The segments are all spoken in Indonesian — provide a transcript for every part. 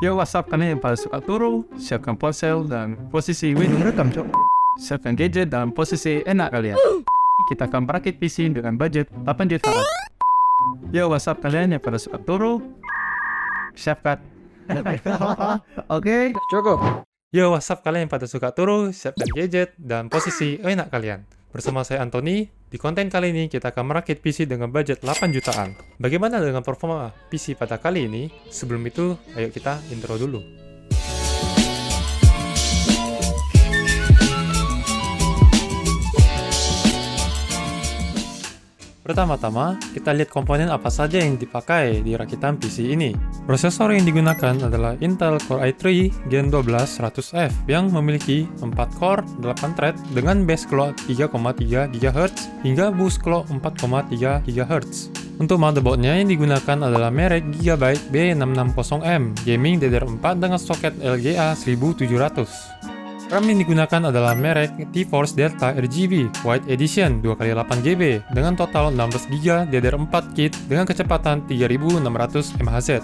Yo, WhatsApp kalian yang pada suka turu, siapkan ponsel dan posisi Win rekam, cok. Siapkan gadget dalam posisi enak kalian. Kita akan merakit PC dengan budget 8 jutaan. Yo, WhatsApp kalian yang pada suka turu, siapkan. Oke, cukup. Yo, WhatsApp kalian yang pada suka turu, siapkan gadget dan posisi enak kalian. Bersama saya Anthony, di konten kali ini kita akan merakit PC dengan budget 8 jutaan. Bagaimana dengan performa PC pada kali ini? Sebelum itu, ayo kita intro dulu. Pertama-tama, kita lihat komponen apa saja yang dipakai di rakitan PC ini. Prosesor yang digunakan adalah Intel Core i3 Gen 12 100F yang memiliki 4 core, 8 thread dengan base clock 3,3 GHz hingga boost clock 4,3 GHz. Untuk motherboardnya yang digunakan adalah merek Gigabyte B660M Gaming DDR4 dengan soket LGA 1700. RAM yang digunakan adalah merek T-Force Delta RGB White Edition 2x8GB dengan total 16GB DDR4 kit dengan kecepatan 3600 MHz.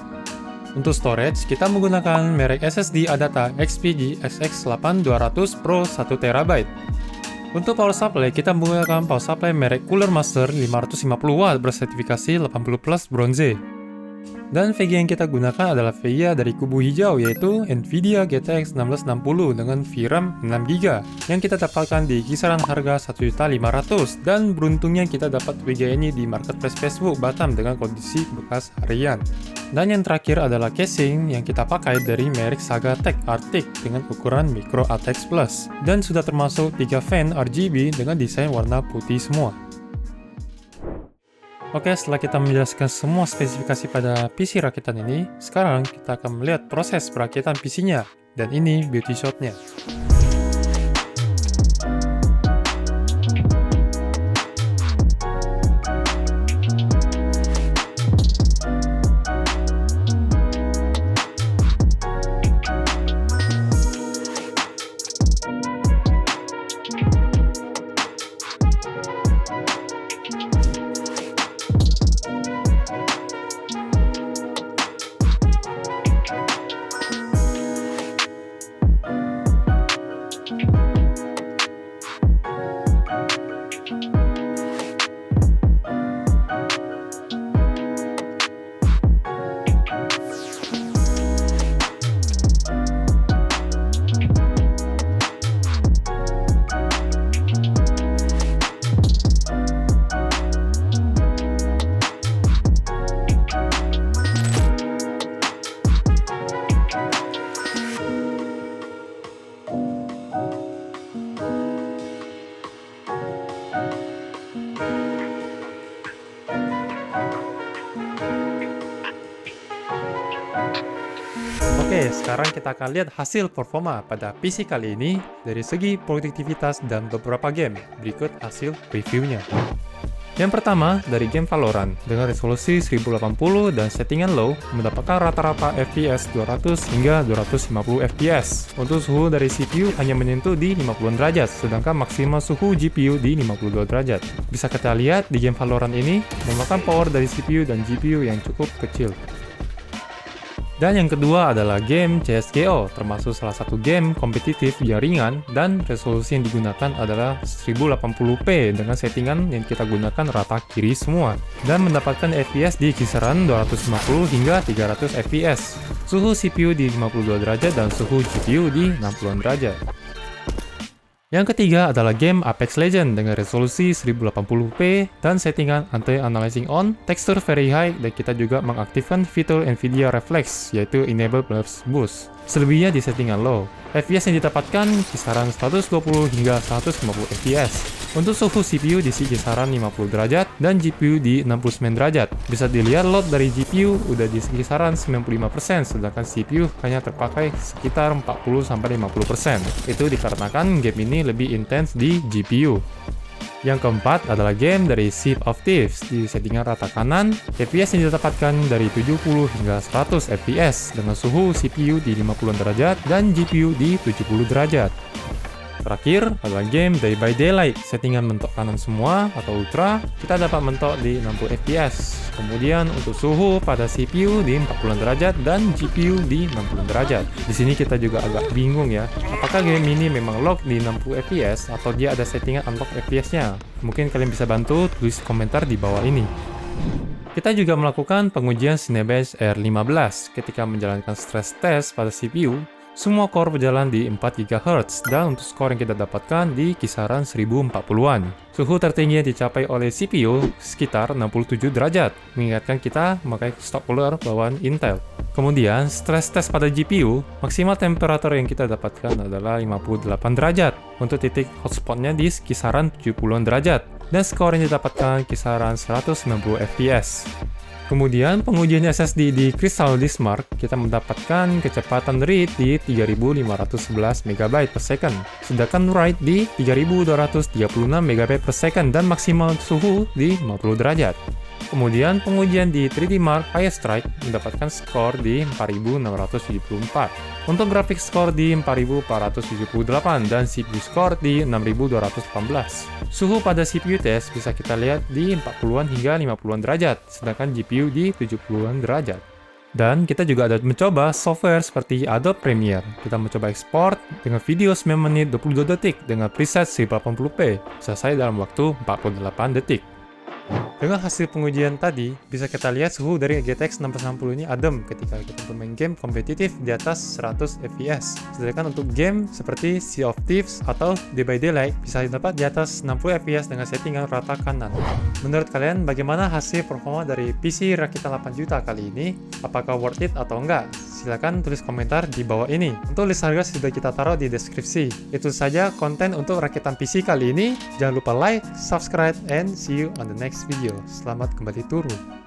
Untuk storage, kita menggunakan merek SSD Adata XPG XX8200 Pro 1TB. Untuk power supply, kita menggunakan power supply merek Cooler Master 550W bersertifikasi 80+ bronze. Dan VGA yang kita gunakan adalah VGA dari kubu hijau, yaitu Nvidia GTX 1660 dengan VRAM 6GB yang kita dapatkan di kisaran harga 1.500.000, dan beruntungnya kita dapat VGA ini di marketplace Facebook Batam dengan kondisi bekas harian. Dan yang terakhir adalah casing yang kita pakai dari merek Sagatech Arctic dengan ukuran Micro ATX Plus dan sudah termasuk 3 fan RGB dengan desain warna putih semua. Oke, setelah kita menjelaskan semua spesifikasi pada PC rakitan ini, sekarang kita akan melihat proses perakitan PC-nya, dan ini beauty shot-nya. Oke, sekarang kita akan lihat hasil performa pada PC kali ini dari segi produktivitas dan beberapa game. Berikut hasil reviewnya. Yang pertama, dari game Valorant, dengan resolusi 1080 dan settingan low, mendapatkan rata-rata FPS 200 hingga 250 FPS. Untuk suhu dari CPU hanya menyentuh di 50 derajat, sedangkan maksimal suhu GPU di 52 derajat. Bisa kita lihat di game Valorant ini, memakan power dari CPU dan GPU yang cukup kecil. Dan yang kedua adalah game CSGO, termasuk salah satu game kompetitif yang ringan dan resolusi yang digunakan adalah 1080p dengan settingan yang kita gunakan rata kiri semua dan mendapatkan FPS di kisaran 250 hingga 300 FPS. Suhu CPU di 52 derajat dan suhu GPU di 60 derajat. Yang ketiga adalah game Apex Legends dengan resolusi 1080p dan settingan anti-aliasing on, tekstur very high, dan kita juga mengaktifkan fitur Nvidia Reflex yaitu Enable Plus Boost. Selebihnya di settingan low. FPS yang didapatkan kisaran 120 hingga 150 FPS. Untuk suhu CPU di kisaran 50 derajat dan GPU di 69 derajat. Bisa dilihat load dari GPU udah di kisaran 95%, sedangkan CPU hanya terpakai sekitar 40-50%. Itu dikarenakan game ini lebih intens di GPU. Yang keempat adalah game dari Sea of Thieves di settingan rata kanan, FPS yang didapatkan dari 70 hingga 100 FPS dengan suhu CPU di 50 derajat dan GPU di 70 derajat. Terakhir adalah game Day by Daylight. Settingan mentok kanan semua atau ultra, kita dapat mentok di 60 fps. Kemudian untuk suhu pada CPU di 40 derajat dan GPU di 60 derajat. Di sini kita juga agak bingung ya, apakah game ini memang lock di 60 fps atau dia ada settingan unlock fps-nya? Mungkin kalian bisa bantu tulis komentar di bawah ini. Kita juga melakukan pengujian Cinebench R15 ketika menjalankan stress test pada CPU. Semua core berjalan di 4 GHz dan untuk skor yang kita dapatkan di kisaran 1040-an. Suhu tertinggi yang dicapai oleh CPU sekitar 67 derajat, mengingatkan kita memakai stok cooler bawaan Intel. Kemudian, stress test pada GPU, maksimal temperatur yang kita dapatkan adalah 58 derajat. Untuk titik hotspotnya di kisaran 70-an derajat, dan skor yang didapatkan kisaran 190 fps. Kemudian pengujian SSD di Crystal Disk Mark, kita mendapatkan kecepatan read di 3511 MB per second, sedangkan write di 3236 MB per second dan maksimal suhu di 50 derajat. Kemudian pengujian di 3D Mark Firestrike mendapatkan skor di 4674. Untuk grafik skor di 4478 dan CPU skor di 6218. Suhu pada CPU test bisa kita lihat di 40-an hingga 50-an derajat, sedangkan GPU di 70-an derajat. Dan kita juga ada mencoba software seperti Adobe Premiere. Kita mencoba ekspor dengan video 9 menit 22 detik dengan preset 1080p, selesai dalam waktu 48 detik. Dengan hasil pengujian tadi, bisa kita lihat suhu dari GTX 1660 ini adem ketika kita bermain game kompetitif di atas 100 fps. Sedangkan untuk game seperti Sea of Thieves atau Day by Daylight bisa dapat di atas 60 fps dengan settingan rata kanan. Menurut kalian, bagaimana hasil performa dari PC rakitan 8 juta kali ini? Apakah worth it atau enggak? Silahkan tulis komentar di bawah ini. Untuk list harga sudah kita taruh di deskripsi. Itu saja konten untuk rakitan PC kali ini. Jangan lupa like, subscribe, and see you on the next video. Selamat kembali turun.